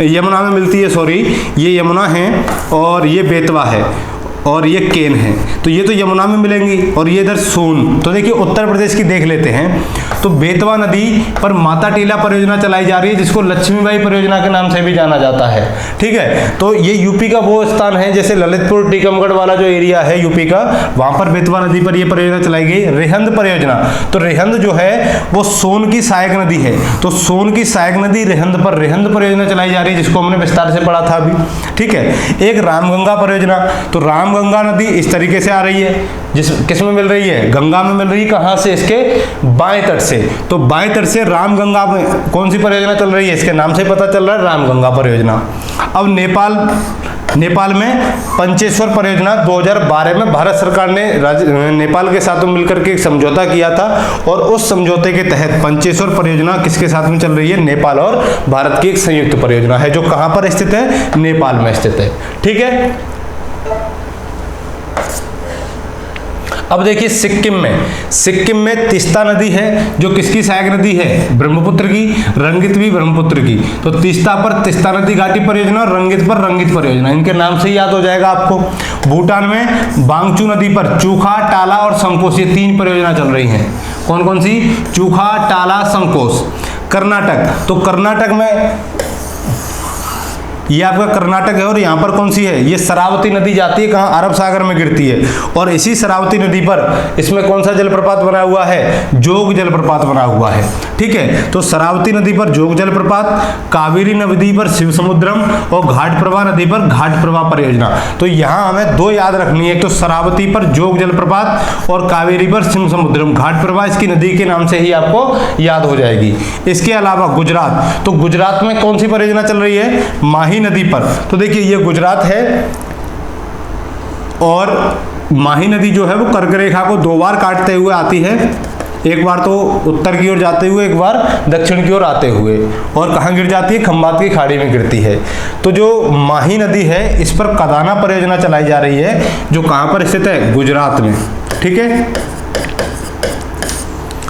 यमुना में मिलती है, सॉरी, ये यमुना है और ये बेतवा है और ये केन है। तो ये तो यमुना में मिलेंगी और ये इधर सोन। तो देखिए उत्तर प्रदेश की देख लेते हैं। तो बेतवा नदी पर माता टीला परियोजना चलाई जा रही है जिसको लक्ष्मीबाई परियोजना के नाम से भी जाना जाता है। ठीक है, तो ये यूपी का वो स्थान है जैसे ललितपुर टीकमगढ़ वाला जो एरिया है यूपी का, वहां पर बेतवा नदी पर यह परियोजना चलाई गई। रेहंद परियोजना, तो रेहंद जो है वो सोन की सहायक नदी है। तो सोन की सहायक नदी रेहंद पर रेहंद परियोजना चलाई जा रही है जिसको हमने विस्तार से पढ़ा था अभी। ठीक है, एक रामगंगा परियोजना। तो रामगंगा नदी इस तरीके से आ रही है, किस में मिल रही है, गंगा में मिल रही है। कहां से, इसके बाएं तट से। तो बाएं तट से रामगंगा में कौन सी परियोजना चल रही है, इसके नाम से पता चल रहा है, रामगंगा परियोजना। अब नेपाल में पंचेश्वर परियोजना 2012 में भारत सरकार ने नेपाल के साथ मिलकर के एक समझौता किया था और उस समझौते के तहत पंचेश्वर परियोजना किसके साथ में चल रही है, नेपाल और भारत की एक संयुक्त परियोजना है जो कहां पर स्थित है, नेपाल में स्थित है। ठीक है, अब देखिए सिक्किम में तीस्ता नदी है जो किसकी सहायक नदी है, ब्रह्मपुत्र की, रंगित भी ब्रह्मपुत्र की। तो तीस्ता पर तीस्ता नदी घाटी परियोजना और रंगित पर रंगित परियोजना, इनके नाम से ही याद हो जाएगा आपको। भूटान में बांगचू नदी पर चूखा, टाला और संकोस, ये 3 परियोजना चल रही हैं। कौन कौन सी, चूखा, टाला, संकोस। कर्नाटक, तो कर्नाटक में ये आपका कर्नाटक है और यहाँ पर कौन सी है, ये शरावती नदी जाती है, कहाँ, अरब सागर में गिरती है। और इसी शरावती नदी पर इसमें कौन सा जलप्रपात बना हुआ है, जोग जलप्रपात बना हुआ है। ठीक है, तो शरावती नदी पर जोग जलप्रपात, कावेरी नदी पर शिव समुद्रम और घाट प्रभा नदी पर घाट प्रभा परियोजना। तो यहाँ हमें 2 याद रखनी है, एक तो शरावती पर जोग जलप्रपात और कावेरी पर शिव समुद्रम। घाट प्रभा इसकी नदी के नाम से ही आपको याद हो जाएगी। इसके अलावा गुजरात, तो गुजरात में कौन सी परियोजना चल रही है, माही नदी पर, तो देखिए ये गुजरात है और माही नदी जो है वो कर्क रेखा को 2 बार काटते हुए आती है, एक बार तो उत्तर की ओर जाते हुए, एक बार दक्षिण की ओर आते हुए, और कहाँ गिर जाती है, खंबात की खाड़ी में गिरती है। तो जो माही नदी है इस पर कदाना परियोजना चलाई जा रही है, जो कहाँ पर स्थित है, गुजरात में। ठीक है,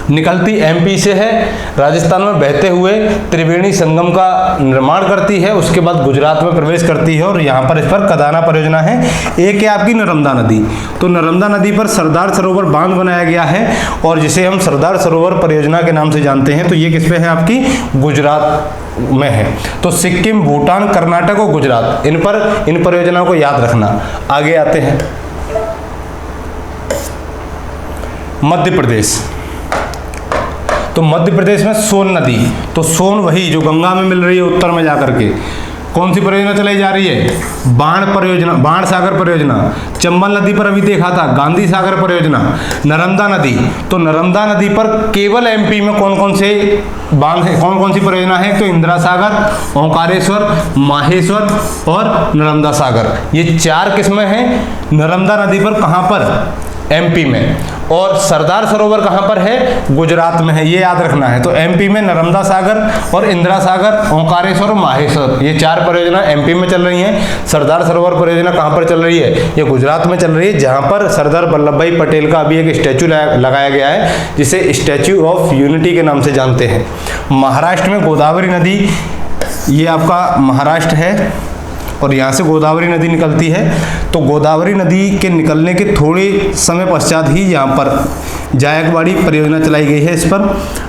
निकलती एमपी से है, राजस्थान में बहते हुए त्रिवेणी संगम का निर्माण करती है, उसके बाद गुजरात में प्रवेश करती है और यहाँ पर इस पर कदाना परियोजना है। एक है आपकी नर्मदा नदी, तो नर्मदा नदी पर सरदार सरोवर बांध बनाया गया है और जिसे हम सरदार सरोवर परियोजना के नाम से जानते हैं। तो ये किस पे है, आपकी गुजरात में है। तो सिक्किम, भूटान, कर्नाटक और गुजरात, इन परियोजनाओं को याद रखना। आगे आते हैं मध्य प्रदेश। तो मध्य प्रदेश में सोन नदी, तो सोन वही जो गंगा में मिल रही है उत्तर में जाकर के, कौन सी परियोजना चलाई जा रही है, बाण परियोजना, बाण सागर परियोजना। चंबल नदी पर अभी देखा था गांधी सागर परियोजना। नर्मदा नदी, तो नर्मदा नदी पर केवल एमपी में कौन कौन से बांध है, कौन कौन सी परियोजना है, तो इंदिरा सागर, ओंकारेश्वर, माहेश्वर और नर्मदा सागर, ये 4 किस्में हैं नर्मदा नदी पर। कहाँ पर, एमपी में। और सरदार सरोवर कहाँ पर है, गुजरात में है, ये याद रखना है। तो एमपी में नर्मदा सागर और इंदिरा सागर, ओंकारेश्वर और माहेश्वर, ये 4 परियोजना एमपी में चल रही हैं। सरदार सरोवर परियोजना कहाँ पर चल रही है, ये गुजरात में चल रही है, जहाँ पर सरदार वल्लभ भाई पटेल का अभी एक स्टैचू लगाया गया है, जिसे स्टैचू ऑफ यूनिटी के नाम से जानते हैं। महाराष्ट्र में गोदावरी नदी, ये आपका महाराष्ट्र है और यहाँ से गोदावरी नदी निकलती है। तो गोदावरी नदी के निकलने के थोड़े समय पश्चात ही यहाँ पर जायकवाड़ी परियोजना चलाई गई है इस पर।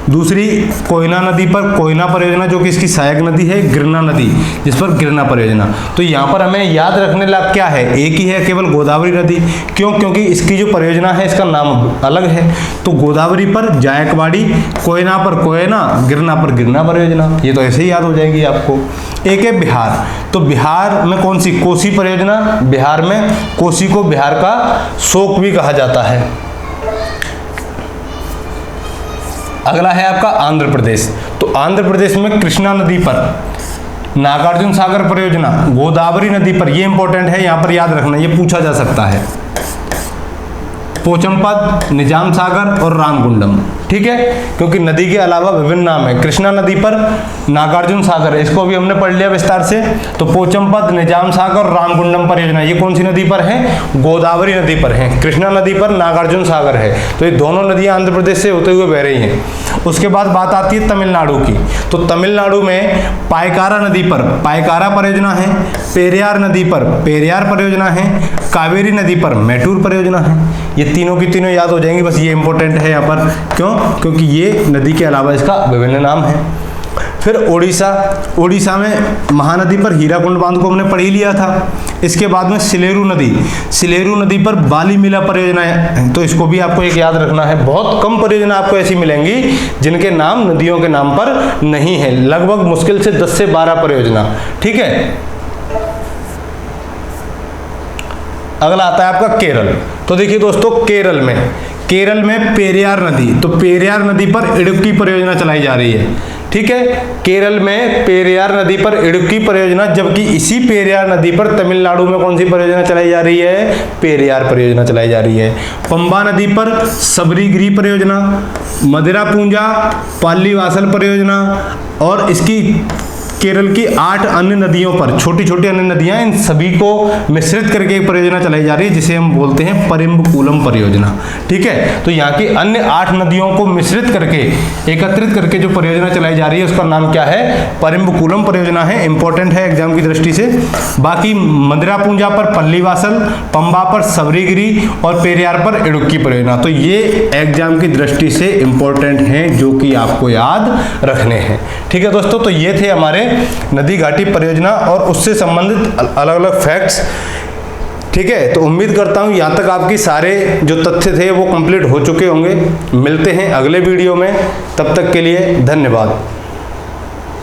दूसरी कोयना नदी पर कोयना परियोजना, जो कि इसकी सहायक नदी है, गिरना नदी, जिस पर गिरना परियोजना। तो यहाँ पर हमें याद रखने लायक क्या है, एक ही है केवल, गोदावरी नदी। क्यों, क्योंकि इसकी जो परियोजना है इसका नाम अलग है। तो गोदावरी पर जायकवाड़ी, कोयना पर कोयना, गिरना पर गिरना परियोजना, ये तो ऐसे ही याद हो जाएगी आपको। एक है बिहार, तो बिहार में कौन सी, कोसी परियोजना। बिहार में कोसी को बिहार का शोक भी कहा जाता है। अगला है आपका आंध्र प्रदेश। तो आंध्र प्रदेश में कृष्णा नदी पर नागार्जुन सागर परियोजना, गोदावरी नदी पर, ये इंपॉर्टेंट है, यहां पर याद रखना, ये पूछा जा सकता है, पोचमपद, निजाम सागर और रामगुंडम। ठीक है, क्योंकि नदी के अलावा विभिन्न नाम है। कृष्णा नदी पर नागार्जुन सागर, इसको भी हमने पढ़ लिया विस्तार से। तो पोचमपद, निजाम सागर और रामगुंडम परियोजना, ये कौन सी नदी पर है, गोदावरी नदी पर है। कृष्णा नदी पर नागार्जुन सागर है, तो ये दोनों नदियां आंध्र प्रदेश से होते हुए बह रही हैं। उसके बाद बात आती है तमिलनाडु की। तो तमिलनाडु में पायकारा नदी पर पायकारा परियोजना है, पेरियार नदी पर पेरियार परियोजना है, कावेरी नदी पर मेटूर परियोजना है। ये तीनों की तीनों याद हो जाएंगी, बस ये इंपॉर्टेंट है यहाँ पर। क्यों, क्योंकि ये नदी के अलावा इसका विभिन्न नाम है। फिर उड़ीसा में महानदी पर हीराकुंड बांध को हमने पढ़ ही लिया था। इसके बाद में सिलेरू नदी पर बालीमिला परियोजना है, तो इसको भी आपको एक याद रखना है। बहुत कम परियोजना आपको ऐसी मिलेंगी जिनके नाम नदियों के नाम पर नहीं है, लगभग मुश्किल से 10 से 12 परियोजना। ठीक है, अगला आता है आपका केरल। तो देखिए दोस्तों, केरल में पेरियार नदी, तो पेरियार नदी पर इडुक्की परियोजना चलाई जा रही है। ठीक है, केरल में पेरियार नदी पर इडुक्की परियोजना, जबकि इसी पेरियार नदी पर तमिलनाडु में कौन सी परियोजना चलाई जा रही है, पेरियार परियोजना चलाई जा रही है। पंबा नदी पर सबरीगिरी परियोजना, मदिरा पूंजा पालीवासल परियोजना, और इसकी केरल की 8 अन्य नदियों पर, छोटी छोटी अन्य नदियां, इन सभी को मिश्रित करके एक परियोजना चलाई जा रही है, जिसे हम बोलते हैं परिम्बकूलम परियोजना। ठीक है, तो यहाँ की अन्य 8 नदियों को मिश्रित करके, एकत्रित करके जो परियोजना चलाई जा रही है उसका नाम क्या है, परिम्बकूलम परियोजना है। इंपॉर्टेंट है एग्जाम की दृष्टि से। बाकी मदिरा पूंजा पर पल्लीवासल, पंबा पर सबरीगिरी और पेरियार पर इडुक्की परियोजना, तो ये एग्जाम की दृष्टि से इंपॉर्टेंट हैं, जो कि आपको याद रखने हैं। ठीक है दोस्तों, तो ये थे हमारे नदी घाटी परियोजना और उससे संबंधित अलग अलग फैक्ट्स। ठीक है, तो उम्मीद करता हूं यहाँ तक आपकी सारे जो तथ्य थे वो कंप्लीट हो चुके होंगे। मिलते हैं अगले वीडियो में, तब तक के लिए धन्यवाद।